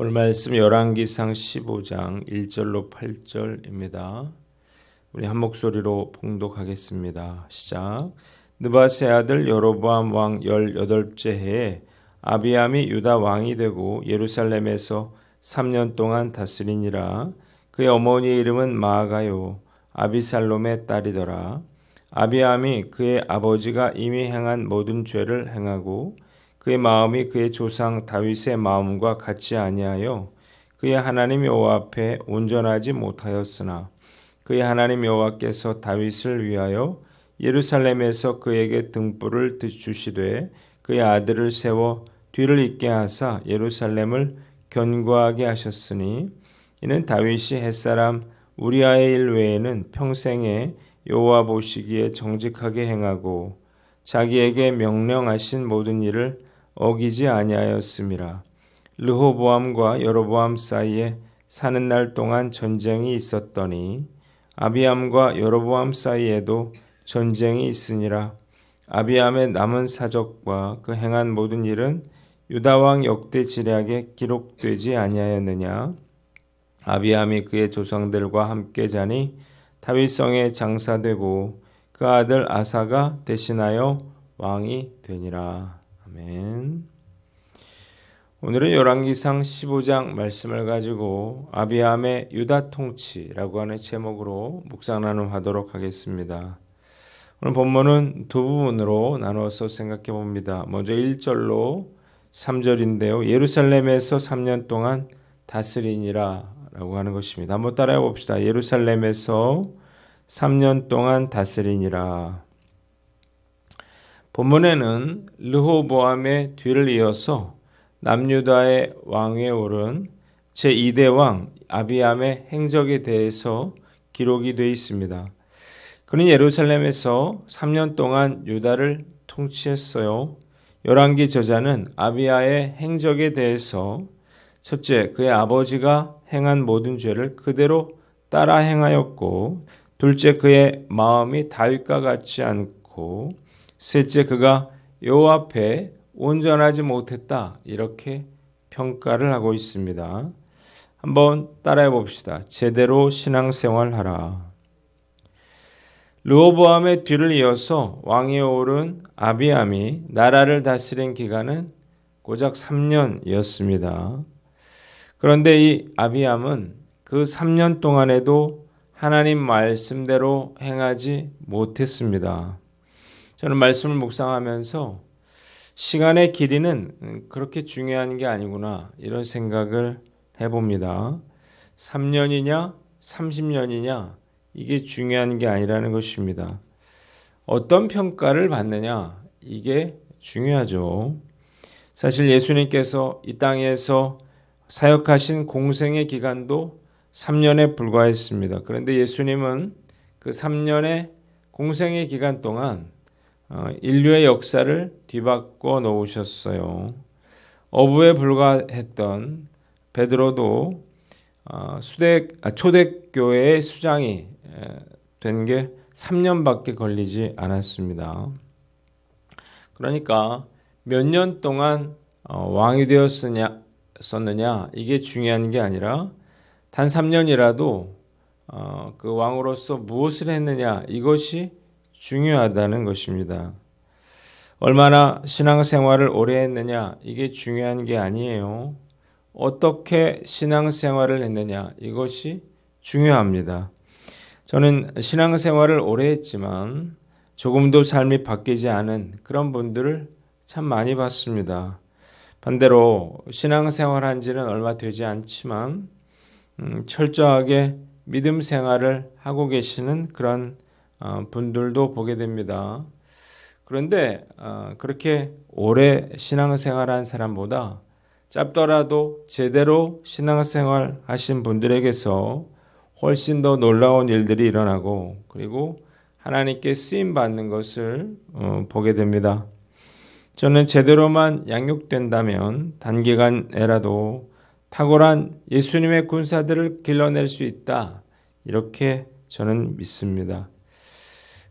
오늘 말씀 열왕기상 15장 1절로 8절입니다. 우리 한 목소리로 봉독하겠습니다. 시작. 느밧의 아들 여로보암 왕 18째 해에 아비암이 유다 왕이 되고 예루살렘에서 3년 동안 다스리니라. 그의 어머니의 이름은 마아가요 아비살롬의 딸이더라. 아비암이 그의 아버지가 이미 행한 모든 죄를 행하고 그의 마음이 그의 조상 다윗의 마음과 같지 아니하여 그의 하나님 여호와 앞에 온전하지 못하였으나 그의 하나님 여호와께서 다윗을 위하여 예루살렘에서 그에게 등불을 주시되 그의 아들을 세워 뒤를 잇게 하사 예루살렘을 견고하게 하셨으니 이는 다윗이 햇사람 우리아의 일 외에는 평생에 여호와 보시기에 정직하게 행하고 자기에게 명령하신 모든 일을 어기지 아니하였음이라. 르호보암과 여로보암 사이에 사는 날 동안 전쟁이 있었더니 아비암과 여로보암 사이에도 전쟁이 있으니라. 아비암의 남은 사적과 그 행한 모든 일은 유다 왕 역대 지략에 기록되지 아니하였느냐. 아비암이 그의 조상들과 함께 자니 다윗성에 장사되고 그 아들 아사가 대신하여 왕이 되니라. 아멘. 오늘은 열왕기상 15장 말씀을 가지고 아비암의 유다 통치라고 하는 제목으로 묵상 나눔하도록 하겠습니다. 오늘 본문은 두 부분으로 나누어서 생각해 봅니다. 먼저 1절로 3절인데요. 예루살렘에서 3년 동안 다스리니라 라고 하는 것입니다. 한번 따라해 봅시다. 예루살렘에서 3년 동안 다스리니라. 본문에는 르호보암의 뒤를 이어서 남유다의 왕위에 오른 제2대 왕 아비암의 행적에 대해서 기록이 되어 있습니다. 그는 예루살렘에서 3년 동안 유다를 통치했어요. 열왕기 저자는 아비야의 행적에 대해서 첫째, 그의 아버지가 행한 모든 죄를 그대로 따라 행하였고, 둘째, 그의 마음이 다윗과 같지 않고, 셋째, 그가 여호와 앞에 온전하지 못했다. 이렇게 평가를 하고 있습니다. 한번 따라해 봅시다. 제대로 신앙생활하라. 르호보암의 뒤를 이어서 왕위에 오른 아비암이 나라를 다스린 기간은 고작 3년이었습니다. 그런데 이 아비암은 그 3년 동안에도 하나님 말씀대로 행하지 못했습니다. 저는 말씀을 묵상하면서 시간의 길이는 그렇게 중요한 게 아니구나 이런 생각을 해봅니다. 3년이냐 30년이냐 이게 중요한 게 아니라는 것입니다. 어떤 평가를 받느냐 이게 중요하죠. 사실 예수님께서 이 땅에서 사역하신 공생의 기간도 3년에 불과했습니다. 그런데 예수님은 그 3년의 공생의 기간 동안 인류의 역사를 뒤바꿔 놓으셨어요. 어부에 불과했던 베드로도 초대교회의 수장이 된 게 3년밖에 걸리지 않았습니다. 그러니까 몇 년 동안 왕이 되었느냐 이게 중요한 게 아니라 단 3년이라도 그 왕으로서 무엇을 했느냐 이것이 중요하다는 것입니다. 얼마나 신앙생활을 오래 했느냐 이게 중요한 게 아니에요. 어떻게 신앙생활을 했느냐 이것이 중요합니다. 저는 신앙생활을 오래 했지만 조금도 삶이 바뀌지 않은 그런 분들을 참 많이 봤습니다. 반대로 신앙생활한 지는 얼마 되지 않지만 철저하게 믿음 생활을 하고 계시는 그런 분들도 보게 됩니다. 그런데 그렇게 오래 신앙생활한 사람보다 짧더라도 제대로 신앙생활 하신 분들에게서 훨씬 더 놀라운 일들이 일어나고 그리고 하나님께 쓰임받는 것을 보게 됩니다. 저는 제대로만 양육된다면 단기간에라도 탁월한 예수님의 군사들을 길러낼 수 있다. 이렇게 저는 믿습니다.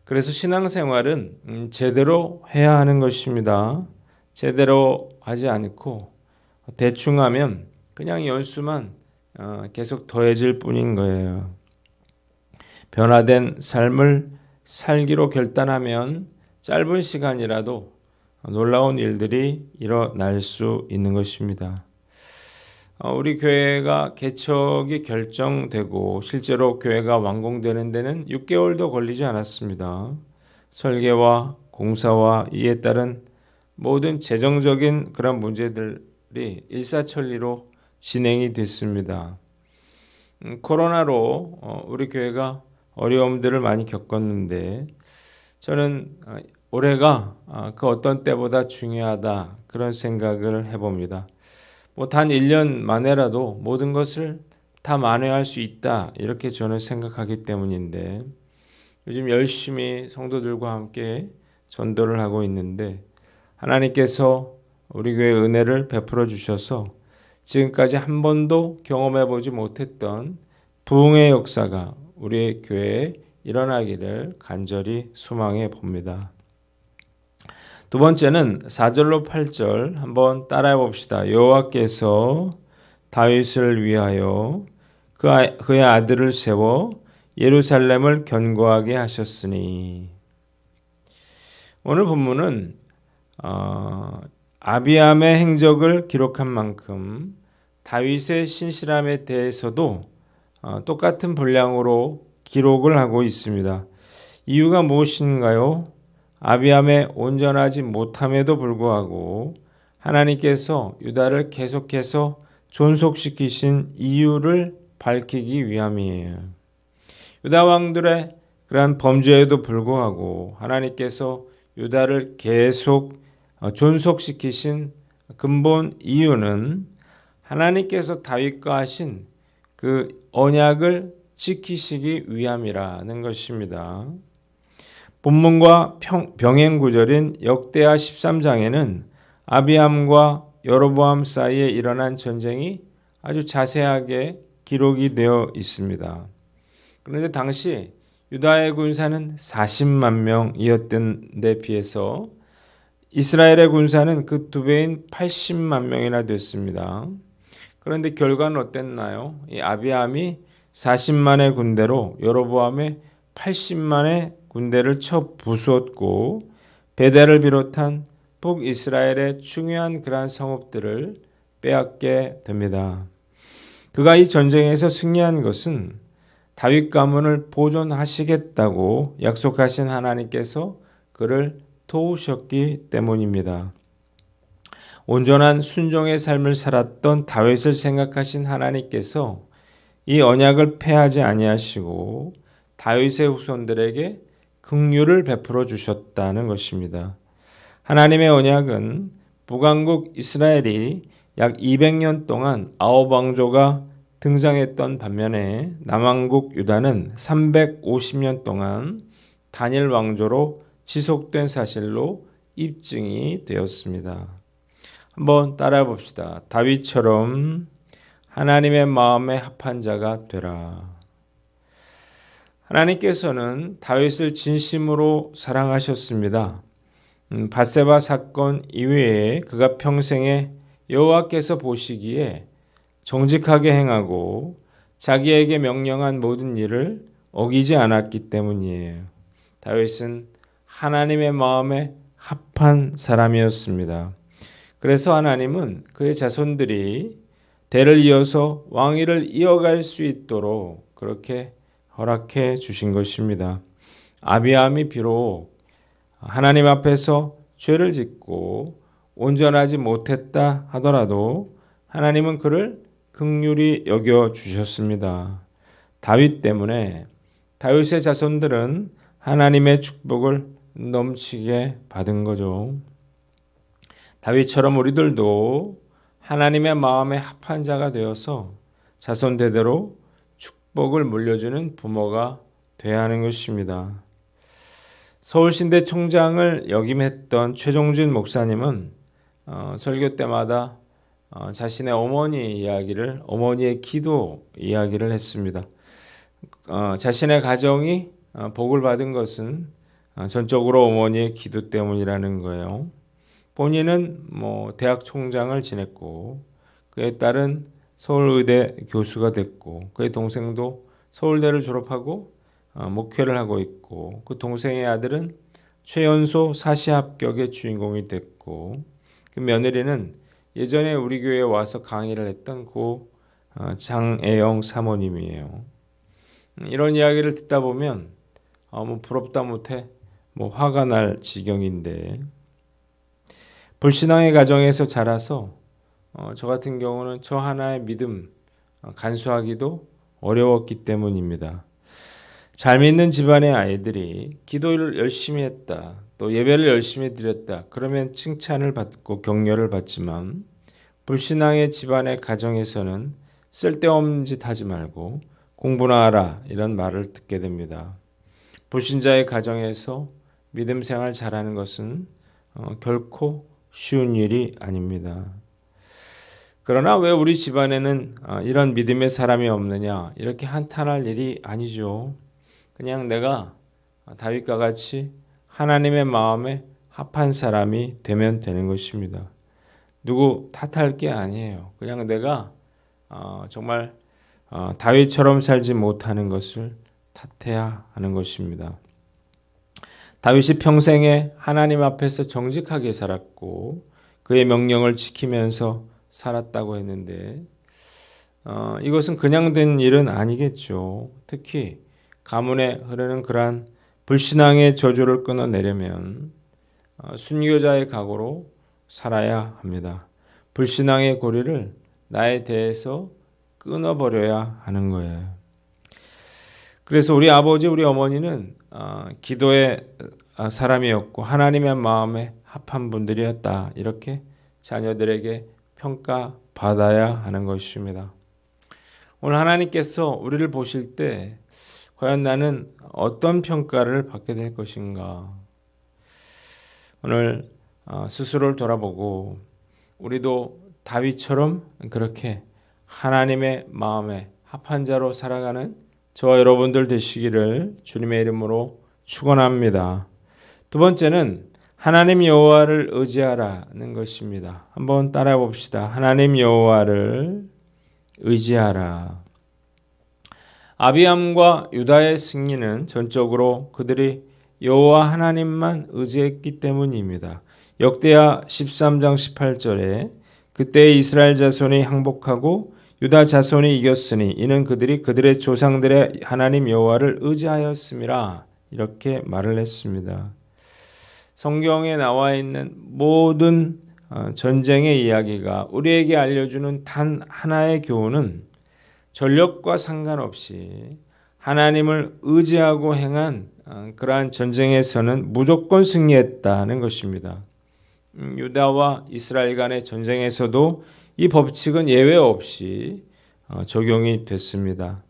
그래서 신앙생활은 제대로 해야 하는 것입니다. 제대로 하지 않고 대충 하면 그냥 연수만 계속 더해질 뿐인 거예요. 변화된 삶을 살기로 결단하면 짧은 시간이라도 놀라운 일들이 일어날 수 있는 것입니다. 우리 교회가 개척이 결정되고 실제로 교회가 완공되는 데는 6개월도 걸리지 않았습니다. 설계와 공사와 이에 따른 모든 재정적인 그런 문제들이 일사천리로 진행이 됐습니다. 코로나로 우리 교회가 어려움들을 많이 겪었는데 저는 올해가 그 어떤 때보다 중요하다 그런 생각을 해봅니다. 단 1년 만에라도 모든 것을 다 만회할 수 있다 이렇게 저는 생각하기 때문인데 요즘 열심히 성도들과 함께 전도를 하고 있는데 하나님께서 우리 교회에 은혜를 베풀어 주셔서 지금까지 한 번도 경험해 보지 못했던 부흥의 역사가 우리의 교회에 일어나기를 간절히 소망해 봅니다. 두 번째는 4절로 8절 한번 따라해 봅시다. 여호와께서 다윗을 위하여 그의 아들을 세워 예루살렘을 견고하게 하셨으니. 오늘 본문은 아비암의 행적을 기록한 만큼 다윗의 신실함에 대해서도 똑같은 분량으로 기록을 하고 있습니다. 이유가 무엇인가요? 아비암의 온전하지 못함에도 불구하고 하나님께서 유다를 계속해서 존속시키신 이유를 밝히기 위함이에요. 유다 왕들의 그러한 범죄에도 불구하고 하나님께서 유다를 계속 존속시키신 근본 이유는 하나님께서 다윗과 하신 그 언약을 지키시기 위함이라는 것입니다. 본문과 병행 구절인 역대하 13장에는 아비암과 여로보암 사이에 일어난 전쟁이 아주 자세하게 기록이 되어 있습니다. 그런데 당시 유다의 군사는 40만 명이었던 데 비해서 이스라엘의 군사는 그 2배인 80만 명이나 됐습니다. 그런데 결과는 어땠나요? 이 아비암이 40만의 군대로 여로보암의 80만의 군대를 쳐 부수었고 베델을 비롯한 북이스라엘의 중요한 그러한 성읍들을 빼앗게 됩니다. 그가 이 전쟁에서 승리한 것은 다윗 가문을 보존하시겠다고 약속하신 하나님께서 그를 도우셨기 때문입니다. 온전한 순종의 삶을 살았던 다윗을 생각하신 하나님께서 이 언약을 폐하지 아니하시고 다윗의 후손들에게 긍휼을 베풀어 주셨다는 것입니다. 하나님의 언약은 북왕국 이스라엘이 약 200년 동안 9왕조가 등장했던 반면에 남왕국 유다는 350년 동안 단일 왕조로 지속된 사실로 입증이 되었습니다. 한번 따라해 봅시다. 다윗처럼 하나님의 마음에 합한 자가 되라. 하나님께서는 다윗을 진심으로 사랑하셨습니다. 밧세바 사건 이외에 그가 평생에 여호와께서 보시기에 정직하게 행하고 자기에게 명령한 모든 일을 어기지 않았기 때문이에요. 다윗은 하나님의 마음에 합한 사람이었습니다. 그래서 하나님은 그의 자손들이 대를 이어서 왕위를 이어갈 수 있도록 그렇게 허락해 주신 것입니다. 아비암이 비록 하나님 앞에서 죄를 짓고 온전하지 못했다 하더라도 하나님은 그를 긍휼히 여겨 주셨습니다. 다윗 때문에 다윗의 자손들은 하나님의 축복을 넘치게 받은 거죠. 다윗처럼 우리들도 하나님의 마음에 합한 자가 되어서 자손 대대로 축복을 물려주는 부모가 되어야 하는 것입니다. 서울신대 총장을 역임했던 최종진 목사님은 설교 때마다 자신의 어머니의 기도 이야기를 했습니다. 자신의 가정이 복을 받은 것은 전적으로 어머니의 기도 때문이라는 거예요. 본인은 대학 총장을 지냈고 그에 따른 서울의대 교수가 됐고 그의 동생도 서울대를 졸업하고 목회를 하고 있고 그 동생의 아들은 최연소 사시 합격의 주인공이 됐고 그 며느리는 예전에 우리 교회에 와서 강의를 했던 고 장애영 사모님이에요. 이런 이야기를 듣다 보면 뭐 부럽다 못해 뭐 화가 날 지경인데 불신앙의 가정에서 자라서 저 같은 경우는 저 하나의 믿음 간수하기도 어려웠기 때문입니다. 잘 믿는 집안의 아이들이 기도를 열심히 했다, 또 예배를 열심히 드렸다, 그러면 칭찬을 받고 격려를 받지만 불신앙의 집안의 가정에서는 쓸데없는 짓 하지 말고 공부나 하라 이런 말을 듣게 됩니다. 불신자의 가정에서 믿음 생활 잘하는 것은 결코 쉬운 일이 아닙니다. 그러나 왜 우리 집안에는 이런 믿음의 사람이 없느냐 이렇게 한탄할 일이 아니죠. 그냥 내가 다윗과 같이 하나님의 마음에 합한 사람이 되면 되는 것입니다. 누구 탓할 게 아니에요. 그냥 내가 정말 다윗처럼 살지 못하는 것을 탓해야 하는 것입니다. 다윗이 평생에 하나님 앞에서 정직하게 살았고 그의 명령을 지키면서 살았다고 했는데 이것은 그냥 된 일은 아니겠죠. 특히 가문에 흐르는 그러한 불신앙의 저주를 끊어내려면 순교자의 각오로 살아야 합니다. 불신앙의 고리를 나에 대해서 끊어버려야 하는 거예요. 그래서 우리 아버지, 우리 어머니는 기도의 사람이었고 하나님의 마음에 합한 분들이었다. 이렇게 자녀들에게 평가받아야 하는 것입니다. 오늘 하나님께서 우리를 보실 때 과연 나는 어떤 평가를 받게 될 것인가? 오늘 스스로를 돌아보고 우리도 다윗처럼 그렇게 하나님의 마음에 합한 자로 살아가는 저와 여러분들 되시기를 주님의 이름으로 축원합니다. 두 번째는 하나님 여호와를 의지하라는 것입니다. 한번 따라해 봅시다. 하나님 여호와를 의지하라. 아비암과 유다의 승리는 전적으로 그들이 여호와 하나님만 의지했기 때문입니다. 역대하 13장 18절에 그때 이스라엘 자손이 항복하고 유다 자손이 이겼으니 이는 그들이 그들의 조상들의 하나님 여호와를 의지하였음이라 이렇게 말을 했습니다. 성경에 나와 있는 모든 전쟁의 이야기가 우리에게 알려주는 단 하나의 교훈은 전력과 상관없이 하나님을 의지하고 행한 그러한 전쟁에서는 무조건 승리했다는 것입니다. 유다와 이스라엘 간의 전쟁에서도 이 법칙은 예외 없이 적용이 됐습니다.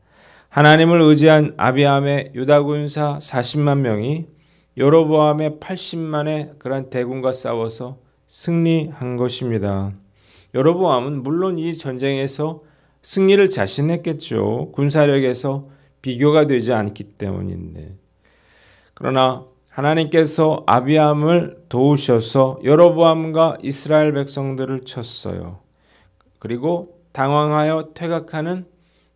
하나님을 의지한 아비암의 유다 군사 40만 명이 여로보암의 80만의 그런 대군과 싸워서 승리한 것입니다. 여로보암은 물론 이 전쟁에서 승리를 자신했겠죠. 군사력에서 비교가 되지 않기 때문인데. 그러나 하나님께서 아비암을 도우셔서 여로보암과 이스라엘 백성들을 쳤어요. 그리고 당황하여 퇴각하는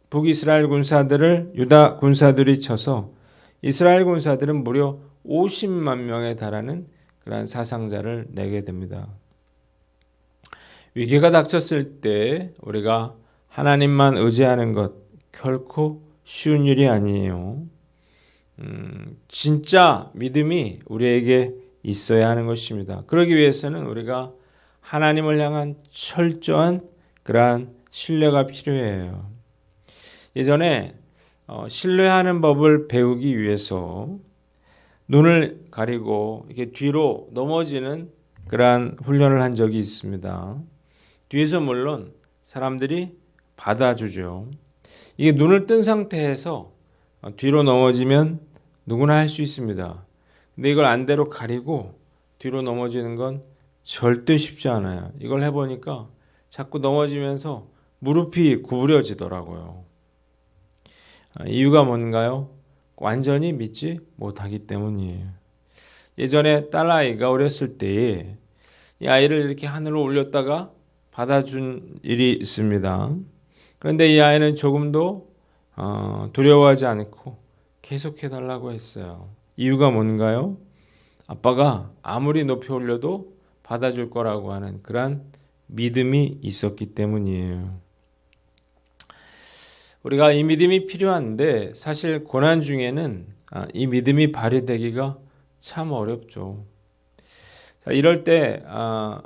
북이스라엘 군사들을 유다 군사들이 쳐서 이스라엘 군사들은 무려 50만 명에 달하는 그러한 사상자를 내게 됩니다. 위기가 닥쳤을 때 우리가 하나님만 의지하는 것 결코 쉬운 일이 아니에요. 진짜 믿음이 우리에게 있어야 하는 것입니다. 그러기 위해서는 우리가 하나님을 향한 철저한 그러한 신뢰가 필요해요. 예전에 신뢰하는 법을 배우기 위해서 눈을 가리고 이렇게 뒤로 넘어지는 그러한 훈련을 한 적이 있습니다. 뒤에서 물론 사람들이 받아주죠. 이게 눈을 뜬 상태에서 뒤로 넘어지면 누구나 할 수 있습니다. 근데 이걸 안대로 가리고 뒤로 넘어지는 건 절대 쉽지 않아요. 이걸 해보니까 자꾸 넘어지면서 무릎이 구부려지더라고요. 이유가 뭔가요? 완전히 믿지 못하기 때문이에요. 예전에 딸아이가 어렸을 때에 이 아이를 이렇게 하늘로 올렸다가 받아준 일이 있습니다. 그런데 이 아이는 조금도 두려워하지 않고 계속해달라고 했어요. 이유가 뭔가요? 아빠가 아무리 높이 올려도 받아줄 거라고 하는 그러한 믿음이 있었기 때문이에요. 우리가 이 믿음이 필요한데 사실 고난 중에는 이 믿음이 발휘되기가 참 어렵죠. 자, 이럴 때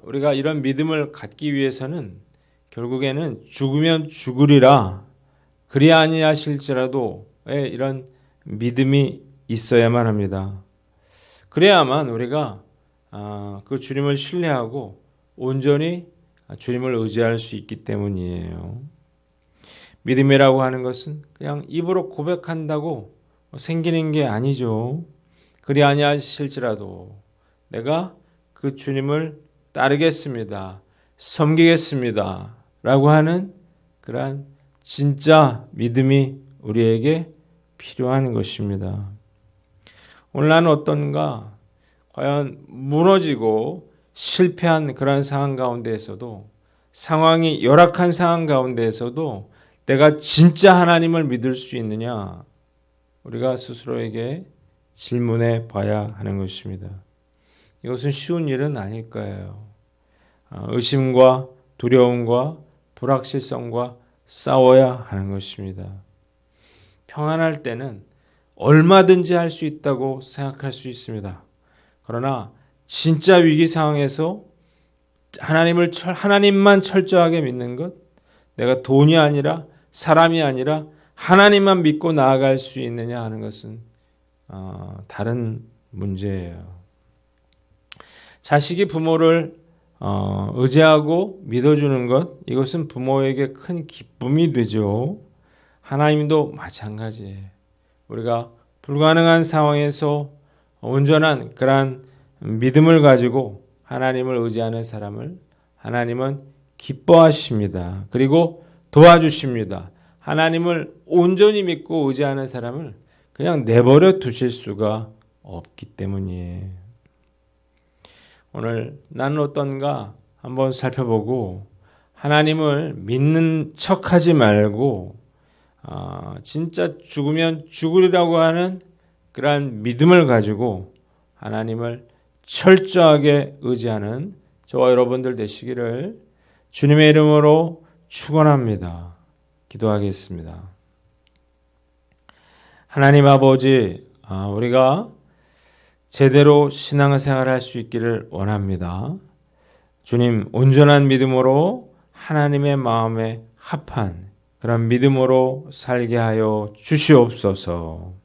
우리가 이런 믿음을 갖기 위해서는 결국에는 죽으면 죽으리라 그리 아니하실지라도의 이런 믿음이 있어야만 합니다. 그래야만 우리가 그 주님을 신뢰하고 온전히 주님을 의지할 수 있기 때문이에요. 믿음이라고 하는 것은 그냥 입으로 고백한다고 생기는 게 아니죠. 그리 아니하실지라도 내가 그 주님을 따르겠습니다. 섬기겠습니다. 라고 하는 그러한 진짜 믿음이 우리에게 필요한 것입니다. 오늘 나는 어떤가? 과연 무너지고 실패한 그런 상황 가운데에서도 상황이 열악한 상황 가운데에서도 내가 진짜 하나님을 믿을 수 있느냐? 우리가 스스로에게 질문해 봐야 하는 것입니다. 이것은 쉬운 일은 아닐 거예요. 의심과 두려움과 불확실성과 싸워야 하는 것입니다. 평안할 때는 얼마든지 할 수 있다고 생각할 수 있습니다. 그러나 진짜 위기 상황에서 하나님만 철저하게 믿는 것, 내가 돈이 아니라 사람이 아니라 하나님만 믿고 나아갈 수 있느냐 하는 것은 다른 문제예요. 자식이 부모를 의지하고 믿어주는 것, 이것은 부모에게 큰 기쁨이 되죠. 하나님도 마찬가지예요. 우리가 불가능한 상황에서 온전한 그러한 믿음을 가지고 하나님을 의지하는 사람을 하나님은 기뻐하십니다. 그리고 도와주십니다. 하나님을 온전히 믿고 의지하는 사람을 그냥 내버려 두실 수가 없기 때문이에요. 오늘 나는 어떤가 한번 살펴보고 하나님을 믿는 척하지 말고 진짜 죽으면 죽으리라고 하는 그러한 믿음을 가지고 하나님을 철저하게 의지하는 저와 여러분들 되시기를 주님의 이름으로 축원합니다. 기도하겠습니다. 하나님 아버지, 우리가 제대로 신앙생활을 할 수 있기를 원합니다. 주님, 온전한 믿음으로 하나님의 마음에 합한 그런 믿음으로 살게 하여 주시옵소서.